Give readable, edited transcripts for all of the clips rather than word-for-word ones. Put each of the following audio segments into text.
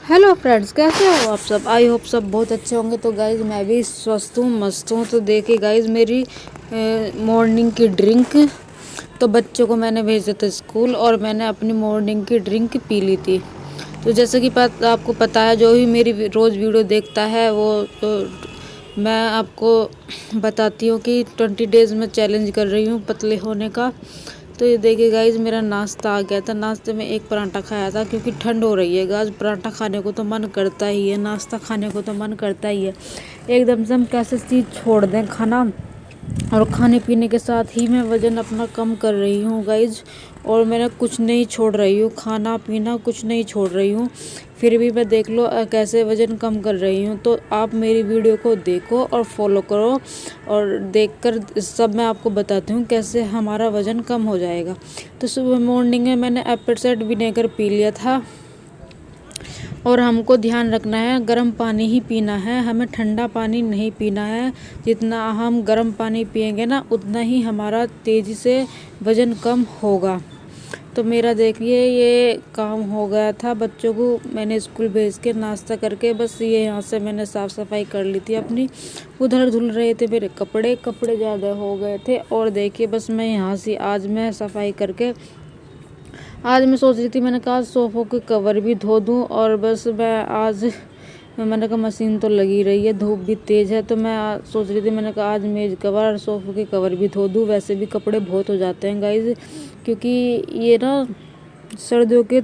Hello friends, कैसे हो आप सब। आई होप सब बहुत अच्छे होंगे। तो गाइज मैं भी स्वस्थ हूँ, मस्त हूँ। तो देखिए गाइज मेरी मॉर्निंग की ड्रिंक, तो बच्चों को मैंने भेजा था स्कूल और मैंने अपनी मॉर्निंग की ड्रिंक पी ली थी। तो जैसे कि आपको पता है, जो भी मेरी रोज़ वीडियो देखता है वो मैं आपको बताती हूँ कि 20 डेज़ में चैलेंज कर रही हूँ पतले होने का। तो ये देखिए गाइज मेरा नाश्ता आ गया था। नाश्ते में एक पराठा खाया था क्योंकि ठंड हो रही है। गाइज पराठा खाने को तो मन करता ही है, नाश्ता खाने को तो मन करता ही है। एकदम से हम कैसे चीज़ छोड़ दें खाना, और खाने पीने के साथ ही मैं वज़न अपना कम कर रही हूँ गाइज। और मैंने कुछ नहीं छोड़ रही हूँ, खाना पीना कुछ नहीं छोड़ रही हूँ, फिर भी मैं देख लो कैसे वज़न कम कर रही हूँ। तो आप मेरी वीडियो को देखो और फॉलो करो, और देखकर सब मैं आपको बताती हूँ कैसे हमारा वज़न कम हो जाएगा। तो सुबह मॉर्निंग में मैंने एप्पल साइडर विनेगर पी लिया था। और हमको ध्यान रखना है, गर्म पानी ही पीना है, हमें ठंडा पानी नहीं पीना है। जितना हम गर्म पानी पिएंगे ना, उतना ही हमारा तेज़ी से वज़न कम होगा। तो मेरा देखिए ये काम हो गया था। बच्चों को मैंने स्कूल भेज के नाश्ता करके बस ये यहाँ से मैंने साफ़ सफाई कर ली थी अपनी। उधर धुल रहे थे मेरे कपड़े ज़्यादा हो गए थे। और देखिए बस मैं यहाँ से आज मैं सफाई करके, आज मैं सोच रही थी, मैंने कहा सोफ़ों के कवर भी धो दूँ। और बस मैंने कहा मशीन तो लगी रही है, धूप भी तेज़ है, तो मैं सोच रही थी, मैंने कहा आज मेज कवर और सोफ़ों के कवर भी धो दूँ। वैसे भी कपड़े बहुत हो जाते हैं गाइज, क्योंकि ये ना सर्दियों के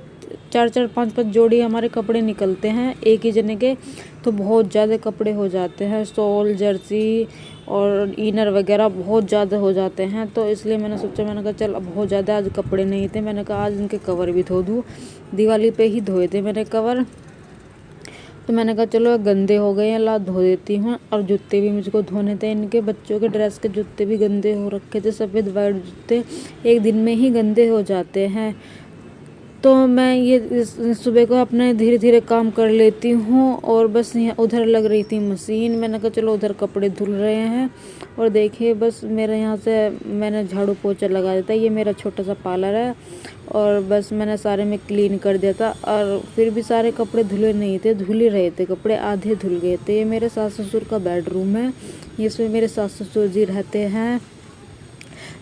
4-4 5-5 जोड़ी हमारे कपड़े निकलते हैं एक ही जने के। तो बहुत ज़्यादा कपड़े हो जाते हैं, शॉल जर्सी और इनर वगैरह बहुत ज़्यादा हो जाते हैं। तो इसलिए मैंने सोचा, मैंने कहा चल, अब बहुत ज़्यादा आज कपड़े नहीं थे, मैंने कहा आज इनके कवर भी धो दूँ। दिवाली पे ही धोए थे मैंने कवर, तो मैंने कहा चलो गंदे हो गए हैं, ला धो देती हूँ। और जूते भी मुझको धोने थे, इनके बच्चों के ड्रेस के जूते भी गंदे हो रखे थे, सफ़ेद वाइट जूते एक दिन में ही गंदे हो जाते हैं। तो मैं ये सुबह को अपने धीरे धीरे काम कर लेती हूँ। और बस यहाँ उधर लग रही थी मशीन, मैंने कहा चलो उधर कपड़े धुल रहे हैं। और देखिए बस मेरे यहाँ से मैंने झाड़ू पोछा लगा देता, ये मेरा छोटा सा पार्लर है। और बस मैंने सारे में क्लीन कर दिया था। और फिर भी सारे कपड़े धुले नहीं थे, धुल ही रहे थे कपड़े, आधे धुल गए थे। ये मेरे सास ससुर का बेडरूम है, इसमें मेरे सास ससुर जी रहते हैं।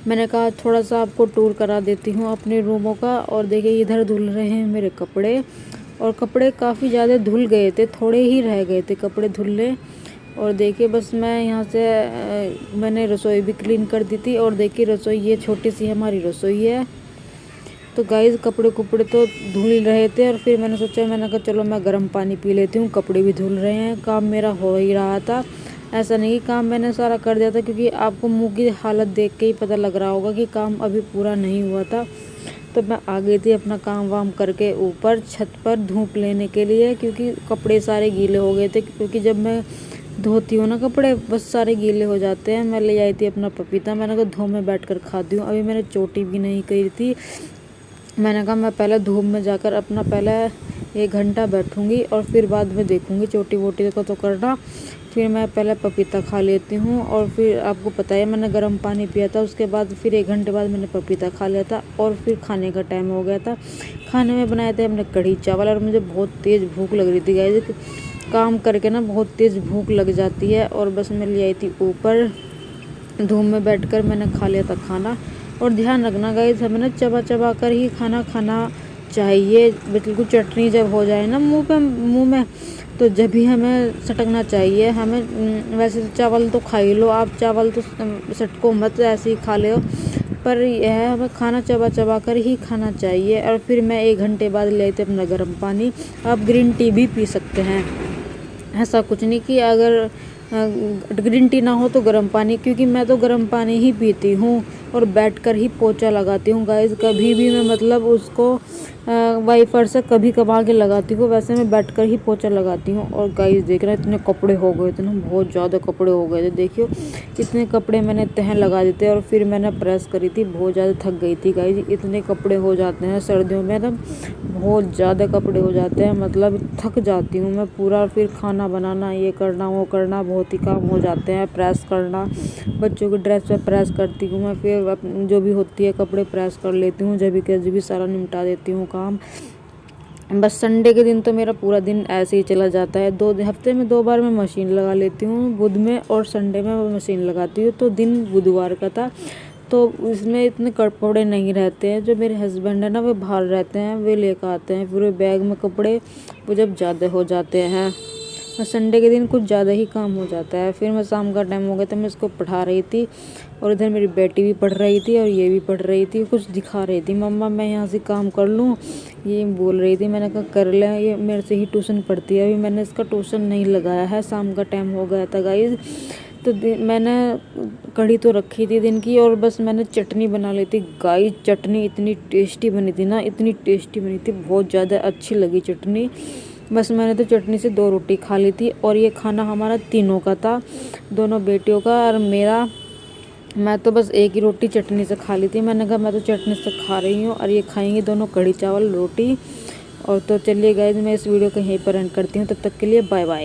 मैंने कहा थोड़ा सा आपको टूर करा देती हूँ अपने रूमों का। और देखिए इधर धुल रहे हैं मेरे कपड़े, और कपड़े काफ़ी ज़्यादा धुल गए थे, थोड़े ही रह गए थे कपड़े धुलने। और देखिए बस मैं यहाँ से मैंने रसोई भी क्लीन कर दी थी। और देखिए रसोई, ये छोटी सी हमारी रसोई है। तो गाइस कपड़े तो धुल रहे थे, और फिर मैंने सोचा, मैंने कहा चलो मैं गर्म पानी पी लेती हूँ, कपड़े भी धुल रहे हैं, काम मेरा हो ही रहा था। ऐसा नहीं कि काम मैंने सारा कर दिया था, क्योंकि आपको मुंह की हालत देख के ही पता लग रहा होगा कि काम अभी पूरा नहीं हुआ था। तो मैं आ गई थी अपना काम वाम करके ऊपर छत पर धूप लेने के लिए, क्योंकि कपड़े सारे गीले हो गए थे। क्योंकि जब मैं धोती हूँ ना कपड़े, बस सारे गीले हो जाते हैं। मैं ले आई थी अपना पपीता, मैंने कहा धूप में बैठ कर खाती हूँ। अभी मैंने चोटी भी नहीं करी थी, मैंने कहा मैं पहले धूप में जाकर अपना पहले 1 घंटा बैठूंगी, और फिर बाद में देखूंगी चोटी वोटी को तो करना। फिर मैं पहले पपीता खा लेती हूँ। और फिर आपको पता है मैंने गर्म पानी पिया था, उसके बाद फिर 1 घंटे बाद मैंने पपीता खा लिया था। और फिर खाने का टाइम हो गया था। खाने में बनाए थे हमने कढ़ी चावल, और मुझे बहुत तेज़ भूख लग रही थी गाइस। काम करके ना बहुत तेज़ भूख लग जाती है। और बस मैं ले आई थी ऊपर, धूप में बैठकर मैंने खा लिया था खाना। और ध्यान रखना गाइस, हमें ना चबा चबा कर ही खाना खाना चाहिए। बिल्कुल चटनी जब हो जाए ना मुंह में, तो जब भी हमें सटकना चाहिए। हमें वैसे तो चावल तो खा ही लो आप, चावल तो सटको मत, ऐसे ही खा लो, पर यह है हमें खाना चबा चबा कर ही खाना चाहिए। और फिर मैं 1 घंटे बाद ले आई थी अपना गर्म पानी। आप ग्रीन टी भी पी सकते हैं, ऐसा कुछ नहीं कि अगर ग्रीन टी ना हो तो गर्म पानी, क्योंकि मैं तो गर्म पानी ही पीती हूँ। और बैठकर ही पोछा लगाती हूँ गाइस, कभी भी मैं मतलब उसको वाइपर से कभी कभार के लगाती हूँ, वैसे मैं बैठकर ही पोछा लगाती हूँ। और गाइस देख रहे हैं इतने कपड़े हो गए थे ना, बहुत ज़्यादा कपड़े हो गए थे। देखियो इतने कपड़े मैंने तह लगा देते, और फिर मैंने प्रेस करी थी, बहुत ज़्यादा थक गई थी गाइस। इतने कपड़े हो जाते हैं सर्दियों में ना, बहुत ज़्यादा कपड़े हो जाते हैं, मतलब थक जाती हूँ मैं पूरा। फिर खाना बनाना, ये करना वो करना, बहुत ही काम हो जाते हैं। प्रेस करना, बच्चों की ड्रेस पे प्रेस करती हूँ मैं, फिर जो भी होती है कपड़े प्रेस कर लेती हूँ, जब भी सारा निपटा देती हूँ काम। बस संडे के दिन तो मेरा पूरा दिन ऐसे ही चला जाता है। 2 हफ्ते में 2 बार मैं मशीन लगा लेती हूँ, बुध में और संडे में मैं मशीन लगाती हूँ। तो दिन बुधवार का था, तो इसमें इतने कपड़े नहीं रहते हैं। जो मेरे हस्बैंड है ना, वे बाहर रहते हैं, वे लेकर आते हैं पूरे बैग में कपड़े, वो जब ज़्यादा हो जाते हैं। और संडे के दिन कुछ ज़्यादा ही काम हो जाता है। फिर मैं शाम का टाइम हो गया तो मैं इसको पढ़ा रही थी, और इधर मेरी बेटी भी पढ़ रही थी और ये भी पढ़ रही थी। कुछ दिखा रही थी, मम्मा मैं यहाँ से काम कर लूँ, ये बोल रही थी। मैंने कहा कर ले, ये मेरे से ही ट्यूशन पढ़ती है। अभी मैंने इसका ट्यूशन नहीं लगाया है, शाम का टाइम हो गया था गाइज। तो मैंने कढ़ी तो रखी थी दिन की, और बस मैंने चटनी बना ली थी गाइज। चटनी इतनी टेस्टी बनी थी ना, इतनी टेस्टी बनी थी, बहुत ज़्यादा अच्छी लगी चटनी। बस मैंने तो चटनी से 2 रोटी खा ली थी, और ये खाना हमारा तीनों का था, दोनों बेटियों का और मेरा। मैं तो बस एक ही रोटी चटनी से खा ली थी। मैंने कहा मैं तो चटनी से खा रही हूँ, और ये खाएंगे दोनों कढ़ी चावल रोटी। और तो चलिए गाइस, मैं इस वीडियो को यहीं पर एंड करती हूँ। तब तक के लिए बाय बाय।